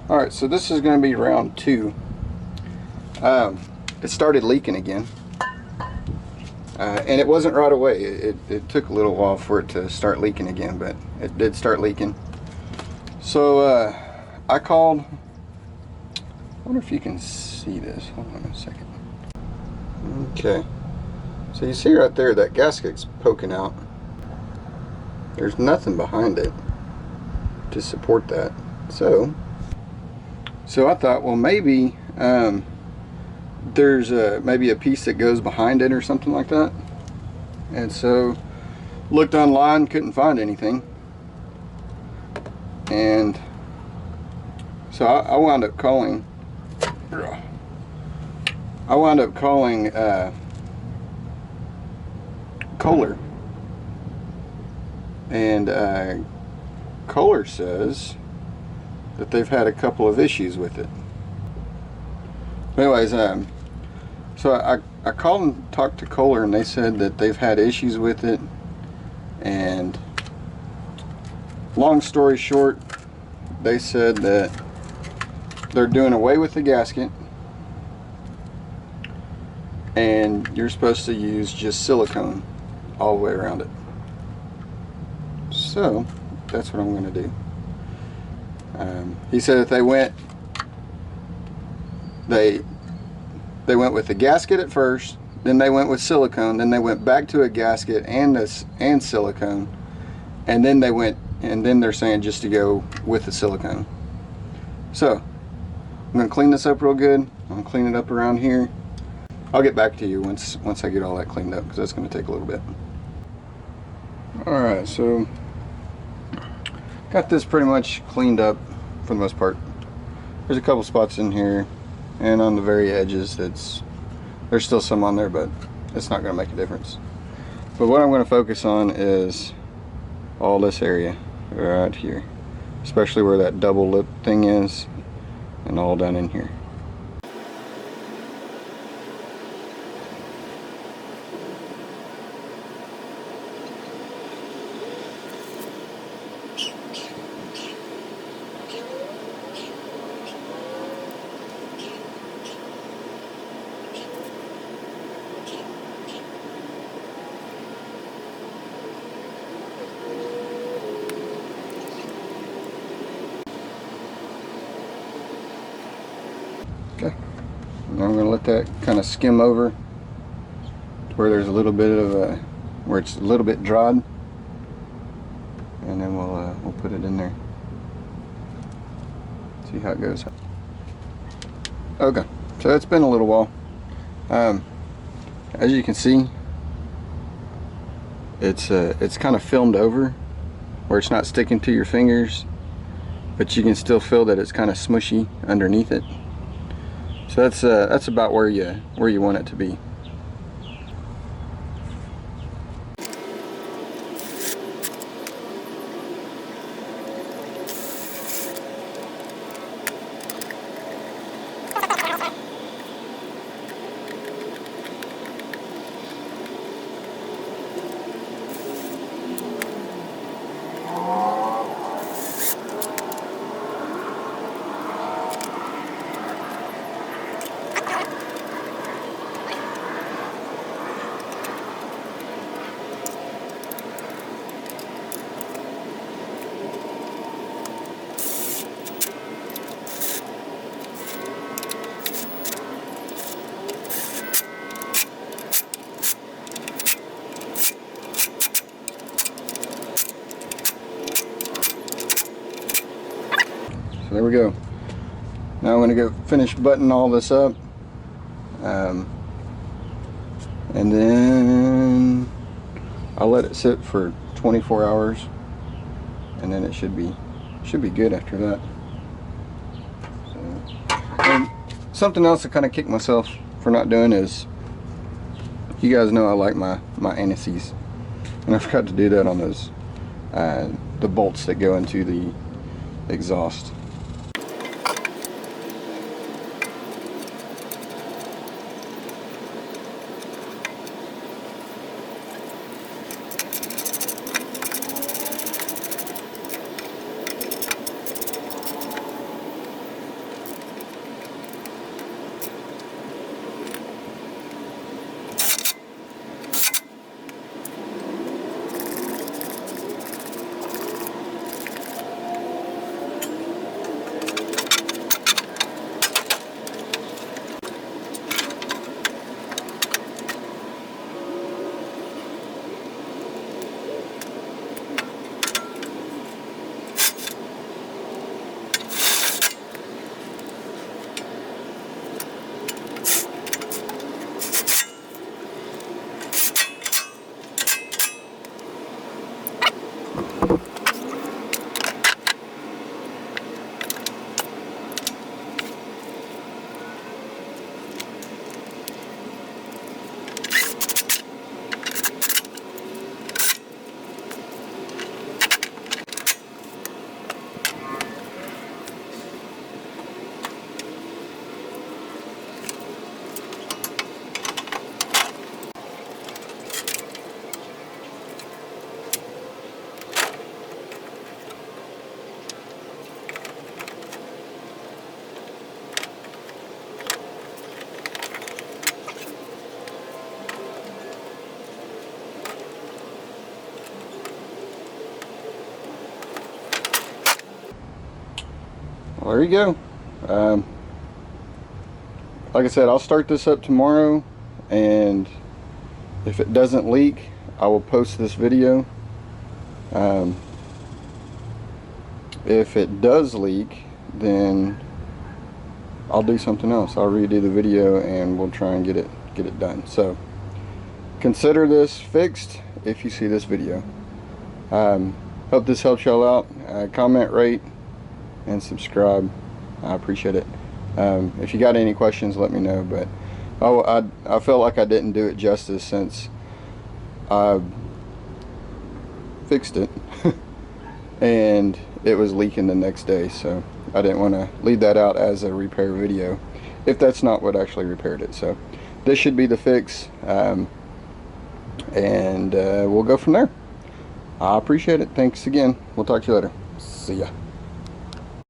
Alright, so this is going to be round 2. It started leaking again. And it wasn't right away. It took a little while for it to start leaking again, but it did start leaking. So I called. I wonder if you can see this. Hold on a second. Okay. So you see right there that gasket's poking out. There's nothing behind it to support that. So I thought, well, maybe there's maybe a piece that goes behind it or something like that. And so looked online, couldn't find anything. And so I wound up calling Kohler. And Kohler says that they've had a couple of issues with it. Anyways, so I called and talked to Kohler, and they said that they've had issues with it. And long story short, they said that they're doing away with the gasket, and you're supposed to use just silicone all the way around it. So that's what I'm going to do. He said that they went with the gasket at first, then they went with silicone, then they went back to a gasket and silicone, and then they're saying just to go with the silicone. So I'm going to clean this up real good. I'm going to clean it up around here. I'll get back to you once I get all that cleaned up, because that's going to take a little bit. Alright, so got this pretty much cleaned up for the most part. There's a couple spots in here and on the very edges there's still some on there, but it's not going to make a difference. But what I'm going to focus on is all this area right here, especially where that double lip thing is, and all down in here. Okay, now I'm going to let that kind of skim over to where there's a little bit of where it's a little bit dried, and then we'll put it in there. See how it goes. Okay, so it's been a little while. As you can see, it's kind of filmed over where it's not sticking to your fingers, but you can still feel that it's kind of smushy underneath it. So that's about where you want it to be. So there we go. Now I'm going to go finish buttoning all this up, and then I'll let it sit for 24 hours, and then it should be good after that. So, and something else to kind of kick myself for not doing is, you guys know I like my anti-seize, and I forgot to do that on those the bolts that go into the exhaust. Well, there you go. Like I said, I'll start this up tomorrow, and if it doesn't leak, I will post this video. If it does leak, then I'll do something else. I'll redo the video and we'll try and get it done. So consider this fixed if you see this video. Hope this helps y'all out. Comment, rate, and subscribe. I appreciate it. If you got any questions, let me know. But I felt like I didn't do it justice since I fixed it and it was leaking the next day, so I didn't want to leave that out as a repair video if that's not what actually repaired it. So this should be the fix, and we'll go from there. I appreciate it. Thanks again. We'll talk to you later. See ya.